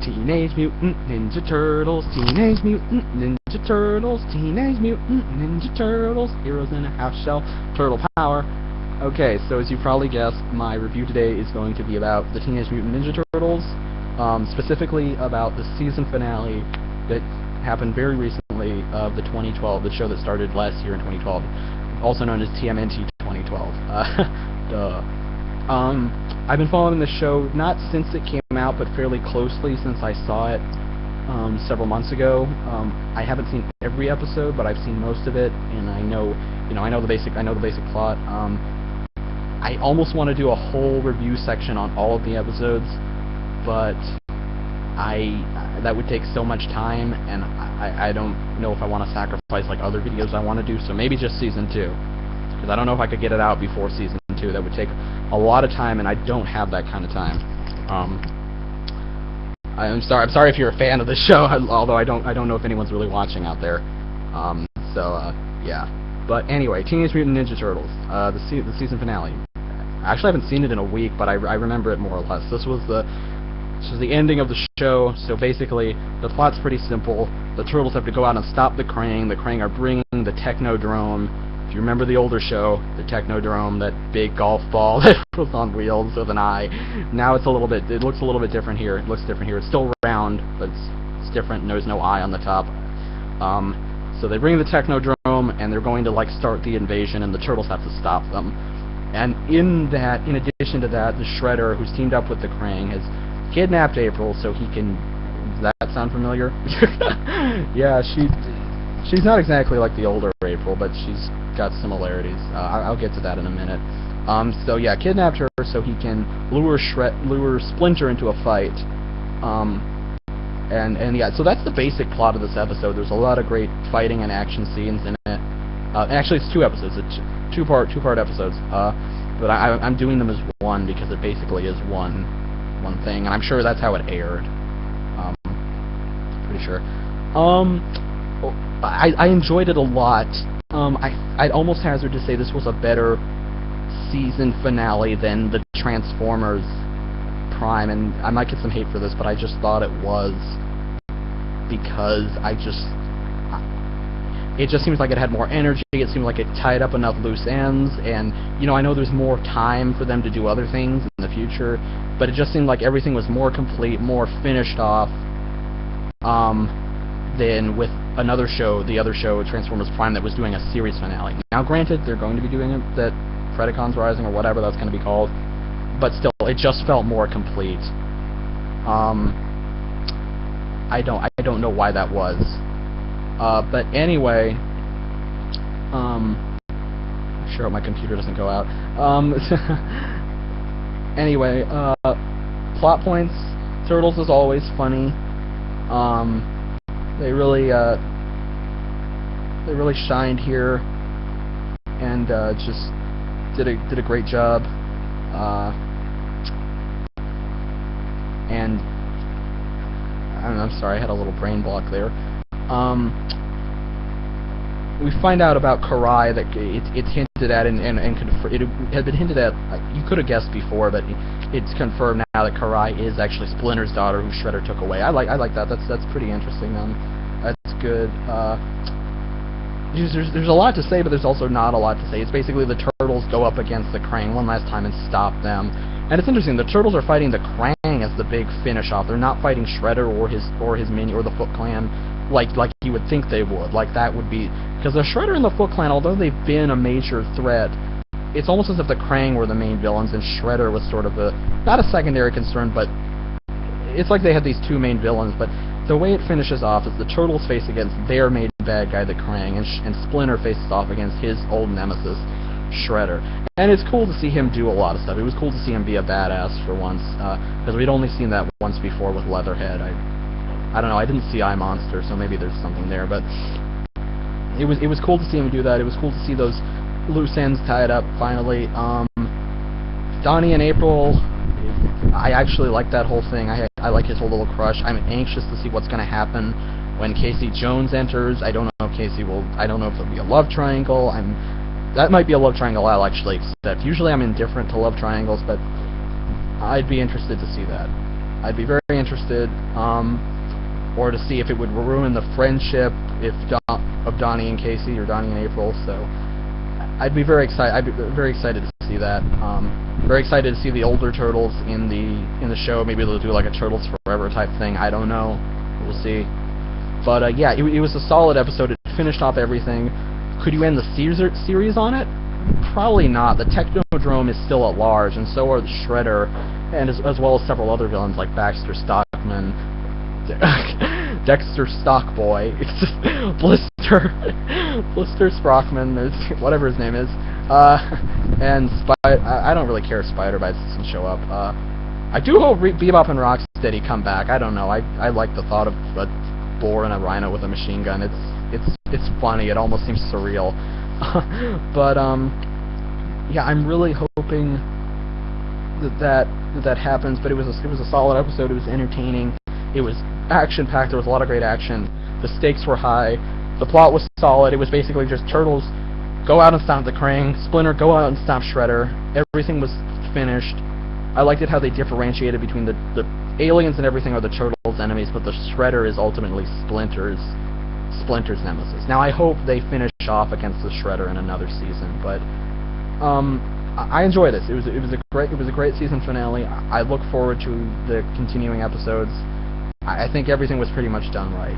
Teenage Mutant Ninja Turtles, Teenage Mutant Ninja Turtles, Teenage Mutant Ninja Turtles, Heroes in a Half Shell, Turtle Power. Okay, so as you probably guessed, my review today is going to be about the Teenage Mutant Ninja Turtles, specifically about the season finale that happened very recently of the 2012, the show that started last year in 2012, also known as tmnt 2012. Duh. I've been following the show not since it came out, but fairly closely since I saw it several months ago. I haven't seen every episode, but I've seen most of it, and I know the basic plot. I almost want to do a whole review section on all of the episodes, but that would take so much time, and I don't know if I want to sacrifice like other videos I want to do. So maybe just season 2, because I don't know if I could get it out before season 2. That would take a lot of time, and I don't have that kind of time. I'm sorry if you're a fan of this show, although I don't know if anyone's really watching out there. Yeah. But anyway, Teenage Mutant Ninja Turtles, the season finale. I actually haven't seen it in a week, but I remember it more or less. This was the ending of the show. So basically, the plot's pretty simple. The Turtles have to go out and stop the Krang. The Krang are bringing the Technodrome. If you remember the older show, the Technodrome, that big golf ball that was on wheels with an eye. Now it looks a little bit different here. It looks different here. It's still round, but it's different. There's no eye on the top. So they bring the Technodrome, and they're going to start the invasion, and the Turtles have to stop them. And in addition to that, the Shredder, who's teamed up with the Krang, has kidnapped April so he can... Does that sound familiar? Yeah, she's not exactly like the older April, but she's got similarities. I'll get to that in a minute. So yeah, kidnapped her so he can lure Splinter into a fight. And yeah, so that's the basic plot of this episode. There's a lot of great fighting and action scenes in it. Actually, it's 2 episodes. It's two-part episodes. But I'm doing them as one because it basically is one thing, and I'm sure that's how it aired. Pretty sure. I enjoyed it a lot. I'd almost hazard to say this was a better season finale than the Transformers Prime, and I might get some hate for this, but I just thought it was, because it just seems like it had more energy. It seemed like it tied up enough loose ends, and I know there's more time for them to do other things in the future, but it just seemed like everything was more complete, more finished off than with another show, the other show, Transformers Prime, that was doing a series finale. Now granted, they're going to be doing it, that Predacons Rising or whatever that's going to be called, but still, it just felt more complete. I don't know why that was. But anyway, I'm sure my computer doesn't go out. Anyway, plot points. Turtles is always funny. They really shined here, and just did a great job. And I don't know, I'm sorry, I had a little brain block there. We find out about Karai, that it's hinted at, and it had been hinted at. You could have guessed before, but it's confirmed now that Karai is actually Splinter's daughter, who Shredder took away. I like that. That's pretty interesting. That's good. There's a lot to say, but there's also not a lot to say. It's basically the Turtles go up against the Krang one last time and stop them. And it's interesting, the Turtles are fighting the Krang as the big finish-off. They're not fighting Shredder or his minion or the Foot Clan like you would think they would. Like that would be... Because the Shredder and the Foot Clan, although they've been a major threat, it's almost as if the Krang were the main villains and Shredder was sort of not a secondary concern, but it's like they had these 2 main villains. But the way it finishes off is the Turtles face against their main bad guy, the Krang, and Splinter faces off against his old nemesis, Shredder. And it's cool to see him do a lot of stuff. It was cool to see him be a badass for once, because we'd only seen that once before with Leatherhead. I don't know, I didn't see Eye Monster, so maybe there's something there, but it was cool to see him do that. It was cool to see those loose ends tied up, finally. Donnie and April, I actually like that whole thing. I like his whole little crush. I'm anxious to see what's going to happen when Casey Jones enters. I don't know if there'll be a love triangle. That might be a love triangle I'll actually accept. Usually I'm indifferent to love triangles, but I'd be interested to see that. I'd be very interested, or to see if it would ruin the friendship of Donnie and Casey, or Donnie and April. So I'd be very excited. I'd be very excited to see that. Very excited to see the older turtles in the show. Maybe they'll do like a Turtles Forever type thing. I don't know. We'll see. But yeah, it was a solid episode. It finished off everything. Could you end the series on it? Probably not. The Technodrome is still at large, and so are the Shredder, and as well as several other villains like Baxter Stockman, Dexter Stockboy, it's just Blister Sprockman, whatever his name is, and I don't really care if Spider-Bites doesn't show up. I do hope Bebop and Rocksteady come back. I don't know. I like the thought of a boar and a rhino with a machine gun. It's funny. It almost seems surreal. But yeah, I'm really hoping that happens. But it was a solid episode. It was entertaining. It was action-packed. There was a lot of great action. The stakes were high. The plot was solid. It was basically just Turtles go out and stomp the Krang, Splinter go out and stomp Shredder. Everything was finished. I liked it how they differentiated between the aliens and everything are the Turtles' enemies, but the Shredder is ultimately Splinter's nemesis. Now I hope they finish off against the Shredder in another season, but I enjoy this. It was a great season finale. I look forward to the continuing episodes. I think everything was pretty much done right.